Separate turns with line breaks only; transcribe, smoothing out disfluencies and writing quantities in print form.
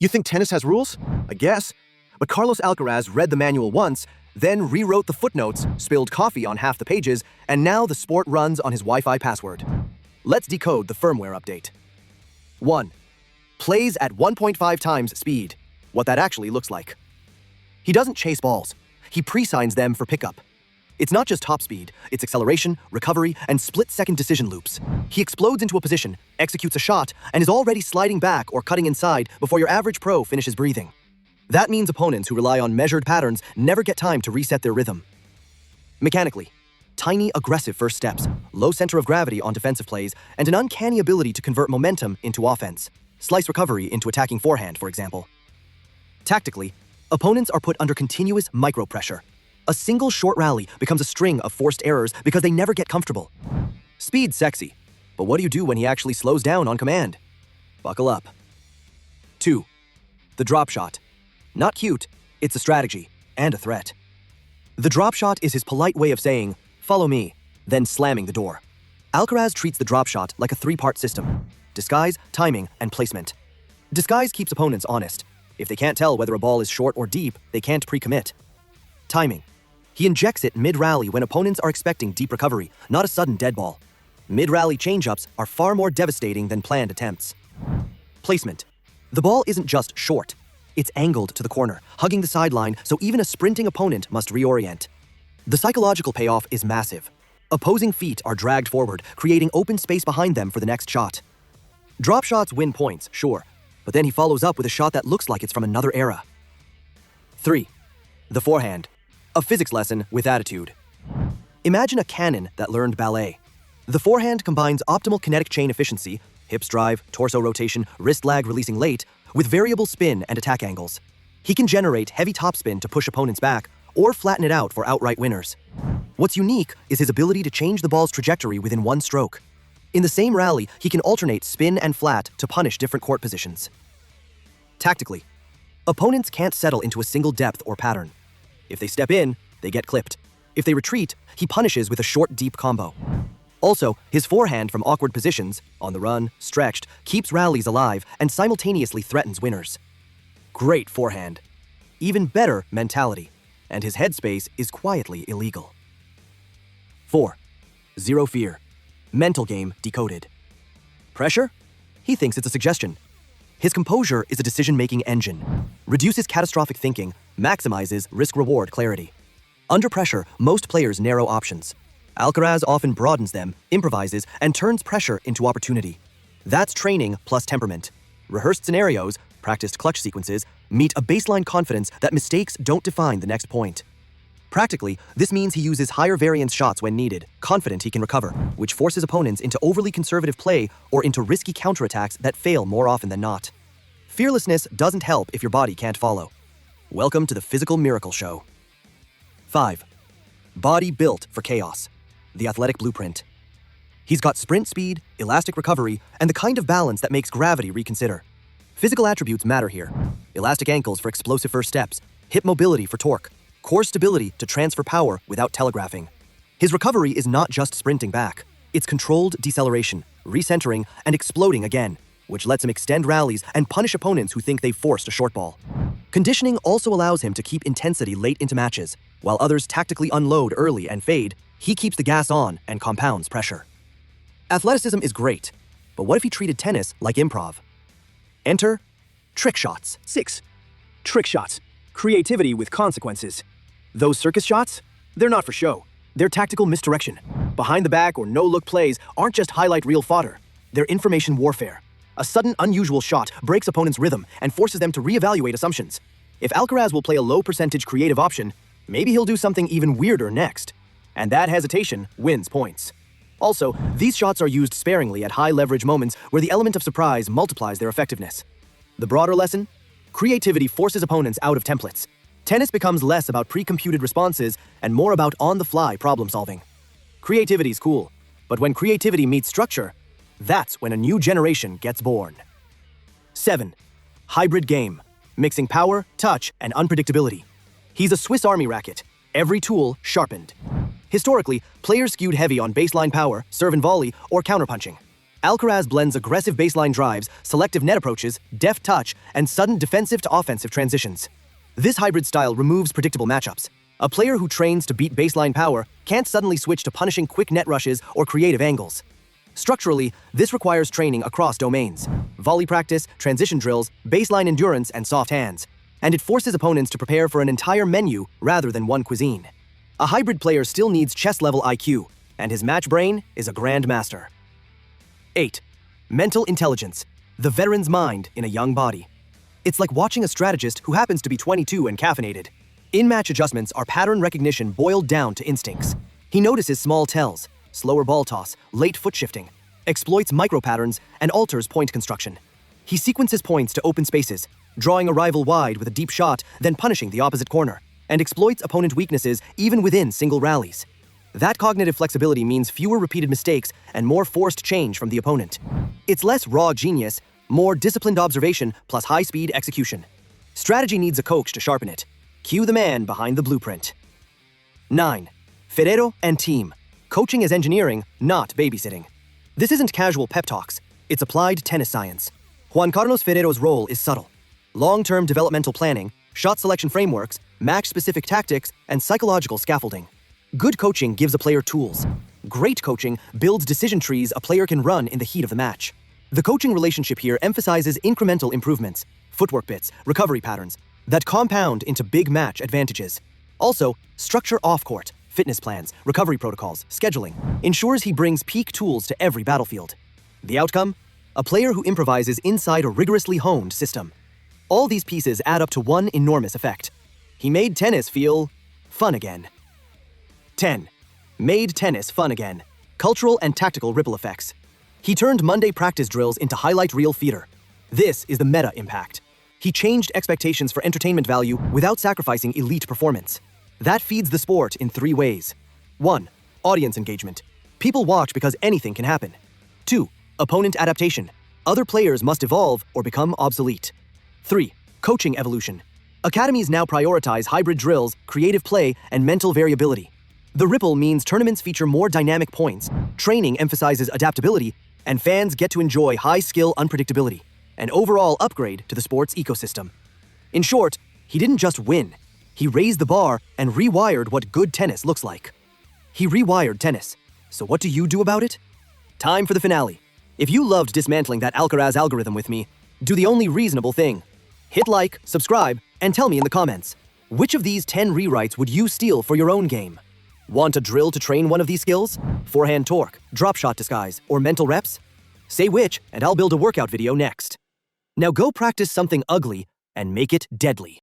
You think tennis has rules? I guess. But Carlos Alcaraz read the manual once, then rewrote the footnotes, spilled coffee on half the pages, and now the sport runs on his Wi-Fi password. Let's decode the firmware update. 1. Plays at 1.5 times speed. What that actually looks like. He doesn't chase balls. He pre-signs them for pickup. It's not just top speed, it's acceleration, recovery, and split-second decision loops. He explodes into a position, executes a shot, and is already sliding back or cutting inside before your average pro finishes breathing. That means opponents who rely on measured patterns never get time to reset their rhythm. Mechanically, tiny, aggressive first steps, low center of gravity on defensive plays, and an uncanny ability to convert momentum into offense. Slice recovery into attacking forehand, for example. Tactically, opponents are put under continuous micro-pressure. A single short rally becomes a string of forced errors because they never get comfortable. Speed's sexy, but what do you do when he actually slows down on command? Buckle up. 2. The drop shot. Not cute, it's a strategy and a threat. The drop shot is his polite way of saying, "Follow me," then slamming the door. Alcaraz treats the drop shot like a three-part system: disguise, timing, and placement. Disguise keeps opponents honest. If they can't tell whether a ball is short or deep, they can't pre-commit. Timing. He injects it mid-rally when opponents are expecting deep recovery, not a sudden dead ball. Mid-rally change-ups are far more devastating than planned attempts. Placement. The ball isn't just short. It's angled to the corner, hugging the sideline, so even a sprinting opponent must reorient. The psychological payoff is massive. Opposing feet are dragged forward, creating open space behind them for the next shot. Drop shots win points, sure, but then he follows up with a shot that looks like it's from another era. 3. The forehand. A physics lesson with attitude. Imagine a cannon that learned ballet. The forehand combines optimal kinetic chain efficiency, hips drive, torso rotation, wrist lag releasing late, with variable spin and attack angles. He can generate heavy topspin to push opponents back, or flatten it out for outright winners. What's unique is his ability to change the ball's trajectory within one stroke. In the same rally, he can alternate spin and flat to punish different court positions. Tactically, opponents can't settle into a single depth or pattern. If they step in, they get clipped. If they retreat, he punishes with a short, deep combo. Also, his forehand from awkward positions, on the run, stretched, keeps rallies alive and simultaneously threatens winners. Great forehand. Even better mentality. And his headspace is quietly illegal. 4. Zero fear. Mental game decoded. Pressure? He thinks it's a suggestion. His composure is a decision-making engine. Reduces catastrophic thinking, maximizes risk-reward clarity. Under pressure, most players narrow options. Alcaraz often broadens them, improvises, and turns pressure into opportunity. That's training plus temperament. Rehearsed scenarios, practiced clutch sequences, meet a baseline confidence that mistakes don't define the next point. Practically, this means he uses higher variance shots when needed, confident he can recover, which forces opponents into overly conservative play or into risky counterattacks that fail more often than not. Fearlessness doesn't help if your body can't follow. Welcome to the Physical Miracle Show. 5. Body built for chaos. The athletic blueprint. He's got sprint speed, elastic recovery, and the kind of balance that makes gravity reconsider. Physical attributes matter here. Elastic ankles for explosive first steps, hip mobility for torque, core stability to transfer power without telegraphing. His recovery is not just sprinting back. It's controlled deceleration, recentering, and exploding again, which lets him extend rallies and punish opponents who think they've forced a short ball. Conditioning also allows him to keep intensity late into matches. While others tactically unload early and fade, he keeps the gas on and compounds pressure. Athleticism is great, but what if he treated tennis like improv? Enter trick shots.
6. Trick shots. Creativity with consequences. Those circus shots? They're not for show. They're tactical misdirection. Behind the back or no-look plays aren't just highlight reel fodder. They're information warfare. A sudden, unusual shot breaks opponents' rhythm and forces them to reevaluate assumptions. If Alcaraz will play a low-percentage creative option, maybe he'll do something even weirder next. And that hesitation wins points. Also, these shots are used sparingly at high-leverage moments where the element of surprise multiplies their effectiveness. The broader lesson? Creativity forces opponents out of templates. Tennis becomes less about pre-computed responses and more about on-the-fly problem-solving. Creativity's cool, but when creativity meets structure, that's when a new generation gets born. 7. Hybrid game. Mixing power, touch, and unpredictability. He's a Swiss Army racket, every tool sharpened. Historically, players skewed heavy on baseline power, serve and volley, or counterpunching. Alcaraz blends aggressive baseline drives, selective net approaches, deft touch, and sudden defensive to offensive transitions. This hybrid style removes predictable matchups. A player who trains to beat baseline power can't suddenly switch to punishing quick net rushes or creative angles. Structurally, this requires training across domains: volley practice, transition drills, baseline endurance, and soft hands. And it forces opponents to prepare for an entire menu rather than one cuisine. A hybrid player still needs chess-level IQ, and his match brain is a grand master. 8. Mental intelligence, the veteran's mind in a young body. It's like watching a strategist who happens to be 22 and caffeinated. In-match adjustments are pattern recognition boiled down to instincts. He notices small tells, slower ball toss, late foot shifting, exploits micro-patterns, and alters point construction. He sequences points to open spaces, drawing a rival wide with a deep shot, then punishing the opposite corner, and exploits opponent weaknesses even within single rallies. That cognitive flexibility means fewer repeated mistakes and more forced change from the opponent. It's less raw genius, more disciplined observation plus high-speed execution. Strategy needs a coach to sharpen it. Cue the man behind the blueprint. 9. Ferrero and team. Coaching is engineering, not babysitting. This isn't casual pep talks. It's applied tennis science. Juan Carlos Ferrero's role is subtle. Long-term developmental planning, shot selection frameworks, match-specific tactics, and psychological scaffolding. Good coaching gives a player tools. Great coaching builds decision trees a player can run in the heat of the match. The coaching relationship here emphasizes incremental improvements, footwork bits, recovery patterns, that compound into big match advantages. Also, structure off-court, fitness plans, recovery protocols, scheduling, ensures he brings peak tools to every battlefield. The outcome? A player who improvises inside a rigorously honed system. All these pieces add up to one enormous effect. He made tennis feel fun again. 10. Made tennis fun again. Cultural and tactical ripple effects. He turned Monday practice drills into highlight reel theater. This is the meta impact. He changed expectations for entertainment value without sacrificing elite performance. That feeds the sport in 3 ways. 1. Audience engagement. People watch because anything can happen. 2. Opponent adaptation. Other players must evolve or become obsolete. 3. Coaching evolution. Academies now prioritize hybrid drills, creative play, and mental variability. The ripple means tournaments feature more dynamic points, training emphasizes adaptability, and fans get to enjoy high-skill unpredictability, an overall upgrade to the sport's ecosystem. In short, he didn't just win. He raised the bar and rewired what good tennis looks like. He rewired tennis. So what do you do about it? Time for the finale. If you loved dismantling that Alcaraz algorithm with me, do the only reasonable thing. Hit like, subscribe, and tell me in the comments, which of these 10 rewrites would you steal for your own game? Want a drill to train one of these skills? Forehand torque, drop shot disguise, or mental reps? Say which, and I'll build a workout video next. Now go practice something ugly and make it deadly.